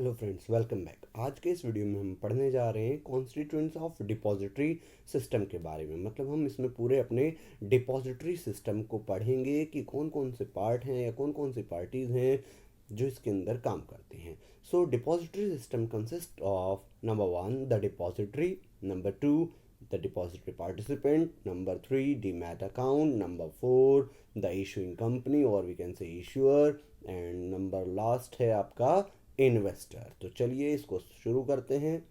Hello friends, welcome back. आज के इस वीडियो में हम पढ़ने जा रहे हैं कॉन्स्टिट्यूएंट्स ऑफ डिपॉजिटरी सिस्टम के बारे में। मतलब हम इसमें पूरे अपने डिपॉजिटरी सिस्टम को पढ़ेंगे कि कौन कौन से पार्ट हैं या कौन कौन सी पार्टीज़ हैं जो इसके अंदर काम करते हैं। So depository system consist of number 1 the depository, number 2 the depository participant, number 3 demat account, number 4 the issuing company और we can say issuer, and number last है आपका इन्वेस्टर। तो चलिए इसको शुरू करते हैं।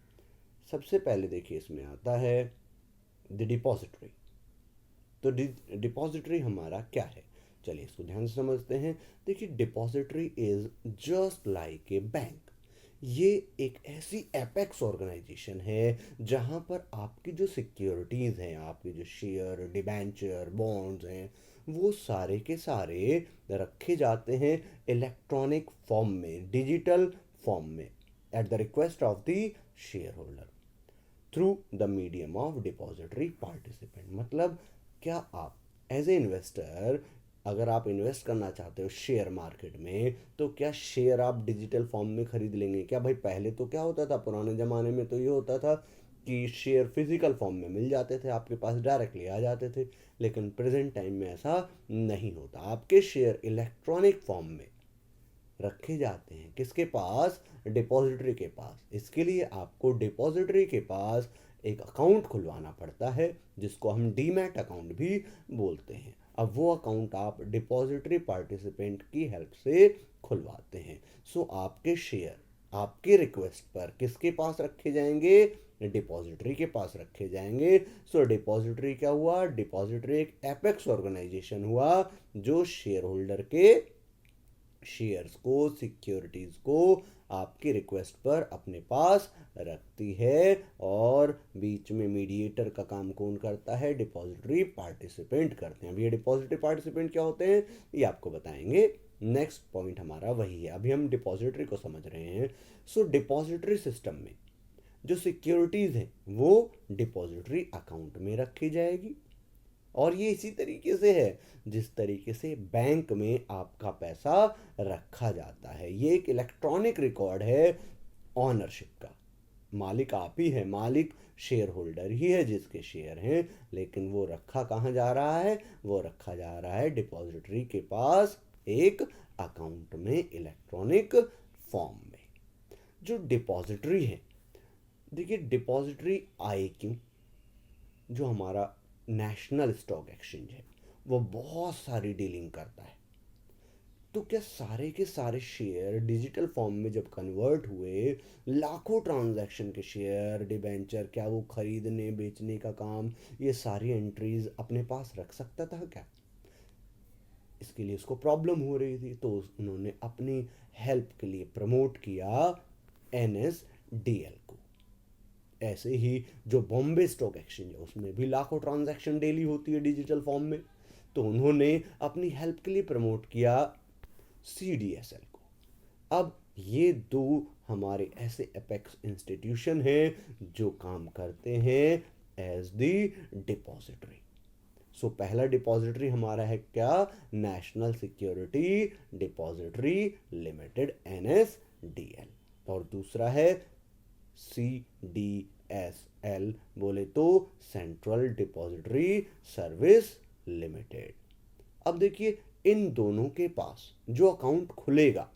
सबसे पहले देखिए इसमें आता है द डिपॉजिटरी। तो डिपॉजिटरी हमारा क्या है, चलिए इसको ध्यान से समझते हैं। देखिए depository is just like a bank. ये एक ऐसी एपेक्स ऑर्गेनाइजेशन है जहां पर आपकी जो सिक्योरिटीज़ हैं, आपके जो शेयर, डिबेंचर, बॉन्ड्स हैं, वो सारे के सारे रखे जाते हैं इलेक्ट्रॉनिक फॉर्म में, डिजिटल फॉर्म में, at the request of the share holder through the medium of depository participant. मतलब क्या आप एज ए इन्वेस्टर, अगर आप इन्वेस्ट करना चाहते हो शेयर मार्केट में, तो क्या शेयर आप डिजिटल फॉर्म में खरीद लेंगे क्या? भाई पहले तो क्या होता था, पुराने ज़माने में तो ये होता था कि शेयर फिजिकल फॉर्म में मिल जाते थे, आपके पास डायरेक्टली आ जाते थे। लेकिन प्रेजेंट टाइम में ऐसा नहीं होता, आपके शेयर इलेक्ट्रॉनिक फॉर्म में रखे जाते हैं। किसके पास? डिपॉजिटरी के पास। इसके लिए आपको डिपॉजिटरी के पास एक अकाउंट खुलवाना पड़ता है जिसको हम डीमैट अकाउंट भी बोलते हैं। अब वो अकाउंट आप डिपॉजिटरी पार्टिसिपेंट की हेल्प से खुलवाते हैं। सो आपके शेयर आपके रिक्वेस्ट पर किसके पास रखे जाएंगे? डिपॉजिटरी के पास रखे जाएंगे। सो डिपॉजिटरी क्या हुआ? डिपॉजिटरी एक एपेक्स ऑर्गेनाइजेशन हुआ जो शेयर होल्डर के शेयर्स को, सिक्योरिटीज को आपकी रिक्वेस्ट पर अपने पास रखती है। और बीच में मीडिएटर का काम कौन करता है? डिपॉजिटरी पार्टिसिपेंट करते हैं। अब ये डिपॉजिटरी पार्टिसिपेंट क्या होते हैं ये आपको बताएंगे। नेक्स्ट पॉइंट हमारा वही है, अभी हम डिपॉजिटरी को समझ रहे हैं। सो डिपॉजिटरी सिस्टम में जो सिक्योरिटीज हैं वो डिपॉजिटरी अकाउंट में रखी जाएगी। और ये इसी तरीके से है जिस तरीके से बैंक में आपका पैसा रखा जाता है। ये एक इलेक्ट्रॉनिक रिकॉर्ड है ऑनरशिप का। मालिक आप ही है, मालिक शेयर होल्डर ही है जिसके शेयर हैं, लेकिन वो रखा कहाँ जा रहा है? वो रखा जा रहा है डिपॉजिटरी के पास एक अकाउंट में, इलेक्ट्रॉनिक फॉर्म में। जो डिपॉजिटरी है, देखिए डिपॉजिटरी आए क्यों? जो हमारा नेशनल स्टॉक एक्सचेंज है वो बहुत सारी डीलिंग करता है। तो क्या सारे के सारे शेयर डिजिटल फॉर्म में जब कन्वर्ट हुए, लाखों ट्रांजैक्शन के शेयर, डिबेंचर, क्या वो खरीदने बेचने का काम, ये सारी एंट्रीज अपने पास रख सकता था क्या? इसके लिए उसको प्रॉब्लम हो रही थी, तो उन्होंने अपनी हेल्प के लिए प्रमोट किया NSDL को। ऐसे ही जो बॉम्बे स्टॉक एक्सचेंज है उसमें भी लाखों ट्रांजैक्शन डेली होती है डिजिटल फॉर्म में, तो उन्होंने अपनी हेल्प के लिए प्रमोट किया CDSL को। अब ये दो हमारे ऐसे एपेक्स इंस्टीट्यूशन हैं जो काम करते हैं एज द डिपॉजिटरी। सो पहला डिपॉजिटरी हमारा है क्या? National security depository limited, NSDL। और दूसरा है CDSL, बोले तो सेंट्रल डिपॉजिटरी सर्विस लिमिटेड। अब देखिए इन दोनों के पास जो अकाउंट खुलेगा,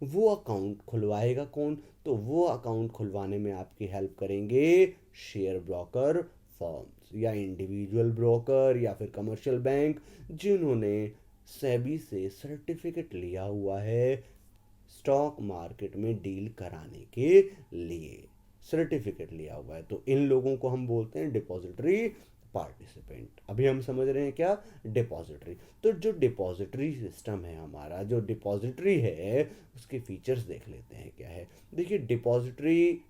वो अकाउंट खुलवाएगा कौन? तो वो अकाउंट खुलवाने में आपकी हेल्प करेंगे शेयर ब्रोकर फर्म्स या इंडिविजुअल ब्रोकर या फिर कमर्शियल बैंक, जिन्होंने सेबी से सर्टिफिकेट लिया हुआ है स्टॉक मार्केट में डील कराने के लिए। सर्टिफिकेट लिया हुआ है, तो इन लोगों को हम बोलते हैं डिपॉजिटरी पार्टिसिपेंट। अभी हम समझ रहे हैं क्या? डिपॉजिटरी। तो जो डिपॉजिटरी सिस्टम है हमारा, जो डिपॉजिटरी है, उसके फीचर्स देख लेते हैं क्या है। देखिए डिपॉजिटरी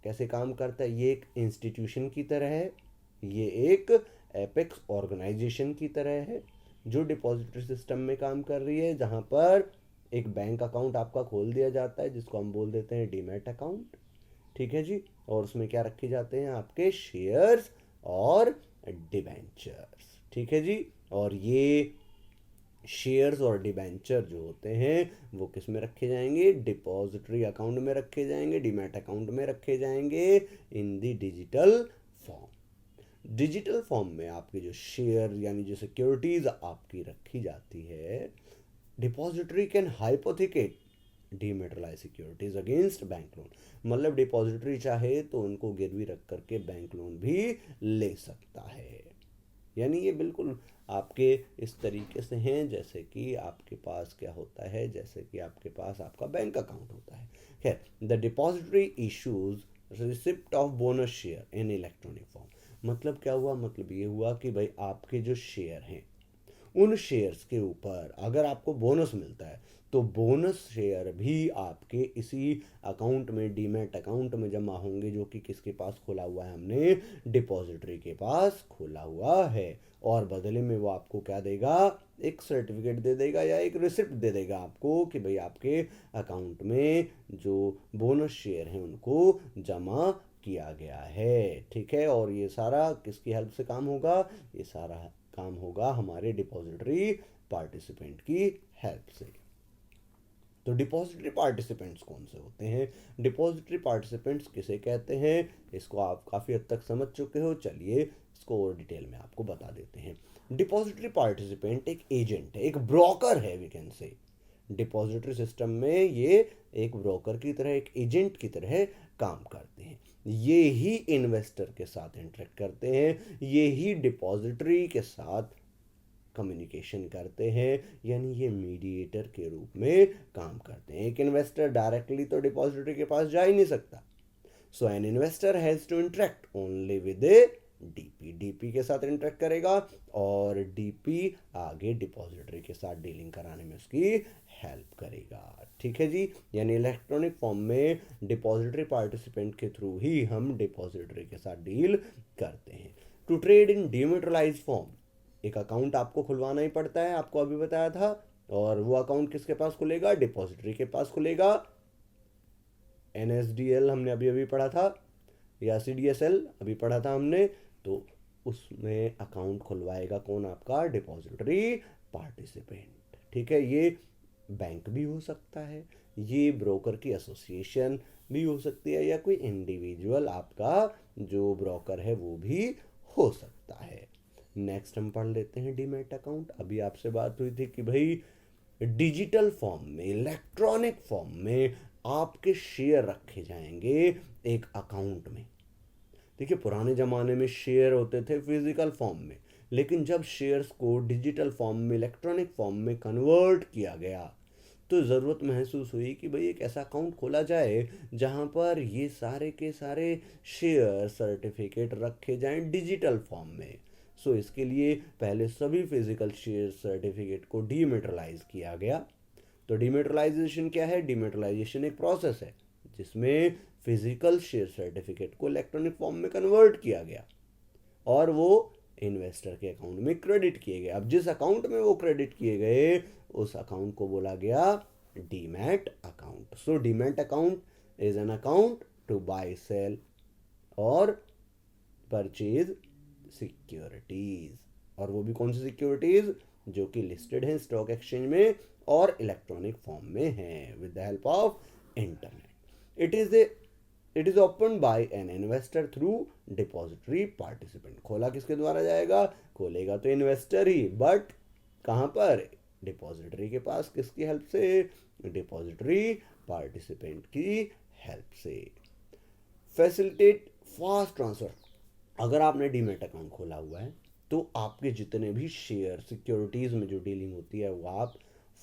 कैसे काम करता है। ये एक इंस्टीट्यूशन की तरह है, ये एक एपेक्स ऑर्गेनाइजेशन की तरह है जो डिपॉजिटरी सिस्टम में काम कर रही है, जहाँ पर एक बैंक अकाउंट आपका खोल दिया जाता है जिसको हम बोल देते हैं डीमैट अकाउंट। ठीक है जी। और उसमें क्या रखे जाते हैं? आपके शेयर्स और डिबेंचर्स। ठीक है जी। और ये शेयर्स और डिबेंचर जो होते हैं वो किस में रखे जाएंगे, डिपॉजिटरी अकाउंट में रखे जाएंगे, डीमैट अकाउंट में रखे जाएंगे in the digital form. Digital form में आपके जो शेयर यानी जो सिक्योरिटीज आपकी रखी जाती है, depository can hypothecate dematerialize securities against bank loan. मतलब डिपॉजिटरी चाहे तो उनको गिरवी रख करके बैंक लोन भी ले सकता है। यानी ये बिल्कुल आपके इस तरीके से हैं जैसे कि आपके पास क्या होता है, जैसे कि आपके पास आपका बैंक अकाउंट होता है। खैर, the depository issues receipt of bonus share in electronic form. मतलब क्या हुआ, मतलब ये हुआ कि भाई आपके जो शेयर हैं उन शेयर्स के ऊपर अगर आपको बोनस मिलता है तो बोनस शेयर भी आपके इसी अकाउंट में, डीमैट अकाउंट में जमा होंगे, जो कि किसके पास खोला हुआ है, हमने डिपॉजिटरी के पास खोला हुआ है। और बदले में वो आपको क्या देगा, एक सर्टिफिकेट दे देगा या एक रिसिप्ट दे देगा आपको कि भाई आपके अकाउंट में जो बोनस शेयर हैं उनको जमा किया गया है। ठीक है, और ये सारा किसकी हेल्प से काम होगा, ये सारा काम होगा हमारे डिपॉजिटरी पार्टिसिपेंट की हेल्प से। तो डिपॉजिटरी पार्टिसिपेंट्स कौन से होते हैं, डिपॉजिटरी पार्टिसिपेंट्स किसे कहते हैं, इसको आप काफ़ी हद तक समझ चुके हो। चलिए इसको और डिटेल में आपको बता देते हैं। डिपॉजिटरी पार्टिसिपेंट एक एजेंट है, एक ब्रोकर है, we can say. Depository system में ये एक ब्रोकर की तरह, एक एजेंट की तरह काम करते हैं। ये ही इन्वेस्टर के साथ इंटरेक्ट करते हैं, ये ही डिपॉजिटरी के साथ कम्युनिकेशन करते हैं, यानी ये मीडिएटर के रूप में काम करते हैं। एक इन्वेस्टर डायरेक्टली तो डिपॉजिटरी के पास जा ही नहीं सकता। So an investor has to interact only with a DP. DP के साथ इंटरेक्ट करेगा और डीपी आगे डिपॉजिटरी के साथ डीलिंग कराने में उसकी हेल्प करेगा। ठीक है जी, यानी इलेक्ट्रॉनिक फॉर्म में डिपॉजिटरी पार्टिसिपेंट के थ्रू ही हम डिपॉजिटरी के साथ डील करते हैं। टू ट्रेड इन डिमेटलाइज फॉर्म, एक अकाउंट आपको खुलवाना ही पड़ता है, आपको अभी बताया था। और वो अकाउंट किसके पास खुलेगा, डिपॉजिटरी के पास खुलेगा। NSDL हमने अभी अभी पढ़ा था, या CDSL अभी पढ़ा था हमने। तो उसमें अकाउंट खुलवाएगा कौन, आपका डिपॉजिटरी पार्टिसिपेंट। ठीक है, ये बैंक भी हो सकता है, ये ब्रोकर की एसोसिएशन भी हो सकती है, या कोई इंडिविजुअल आपका जो ब्रोकर है वो भी हो सकता है। नेक्स्ट हम पढ़ लेते हैं डीमैट अकाउंट। अभी आपसे बात हुई थी कि भाई डिजिटल फॉर्म में, इलेक्ट्रॉनिक फॉर्म में आपके शेयर रखे जाएंगे एक अकाउंट में। देखिए, पुराने ज़माने में शेयर होते थे फिजिकल फॉर्म में, लेकिन जब शेयर्स को डिजिटल फॉर्म में, इलेक्ट्रॉनिक फॉर्म में कन्वर्ट किया गया तो ज़रूरत महसूस हुई कि भाई एक ऐसा अकाउंट खोला जाए जहां पर ये सारे के सारे शेयर सर्टिफिकेट रखे जाएं डिजिटल फॉर्म में। सो इसके लिए पहले सभी फिजिकल शेयर सर्टिफिकेट को डीमेटलाइज किया गया। तो डीमेटलाइजेशन क्या है, डीमेटलाइजेशन एक प्रोसेस है जिसमें फिजिकल शेयर सर्टिफिकेट को इलेक्ट्रॉनिक फॉर्म में कन्वर्ट किया गया और वो इन्वेस्टर के अकाउंट में क्रेडिट किए गए। अब जिस अकाउंट में वो क्रेडिट किए गए उस अकाउंट को बोला गया demat account. So demat account is an account to buy, sell और परचेज सिक्योरिटीज। और वो भी कौन सी सिक्योरिटीज, जो कि लिस्टेड हैं स्टॉक एक्सचेंज में और इलेक्ट्रॉनिक फॉर्म में हैं with the help of internet. It is open by an investor through depository participant. खोला किसके द्वारा जाएगा, खोलेगा तो इन्वेस्टर ही, बट कहाँ पर, डिपॉजिटरी के पास। किसकी हेल्प से, डिपॉजिटरी पार्टिसिपेंट की हेल्प से। Facilitate fast transfer. अगर आपने डीमैट अकाउंट खोला हुआ है तो आपके जितने भी शेयर सिक्योरिटीज में जो डीलिंग होती है वो आप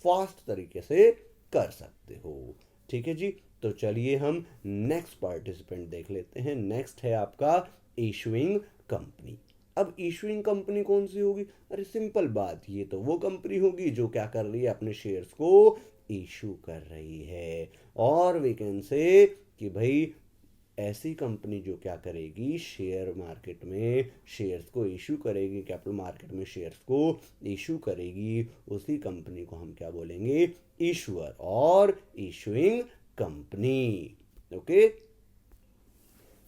फास्ट तरीके से कर सकते हो। ठीक है जी, तो चलिए हम नेक्स्ट पार्टिसिपेंट देख लेते हैं। नेक्स्ट है आपका इशूइंग कंपनी। अब इशूइंग कंपनी कौन सी होगी, अरे सिंपल बात, ये तो वो कंपनी होगी जो क्या कर रही है, अपने शेयर्स को इशू कर रही है। और वी कैन से कि भाई ऐसी कंपनी जो क्या करेगी, शेयर मार्केट में शेयर्स को इशू करेगी, कैपिटल मार्केट में शेयर्स को इशू करेगी, उसी कंपनी को हम क्या बोलेंगे, इशूअर और issuing company. Okay,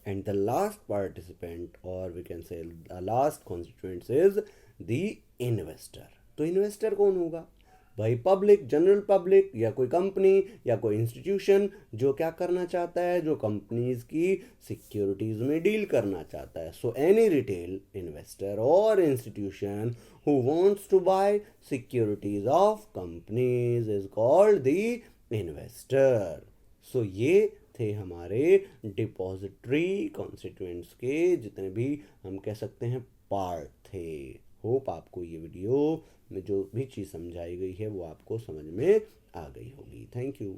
and the last participant और we can say the last constituent is the investor. तो इन्वेस्टर कौन होगा, भाई पब्लिक, जनरल पब्लिक, या कोई कंपनी या कोई इंस्टीट्यूशन जो क्या करना चाहता है, जो कंपनीज की सिक्योरिटीज में डील करना चाहता है. सो एनी रिटेल इन्वेस्टर और institution who wants to buy securities of companies is called the investor. So ये थे हमारे डिपॉजिटरी कॉन्स्टिट्यूएंट्स के जितने भी हम कह सकते हैं पार्ट थे. होप आपको ये वीडियो में जो भी चीज़ समझाई गई है वो आपको समझ में आ गई होगी. Thank you.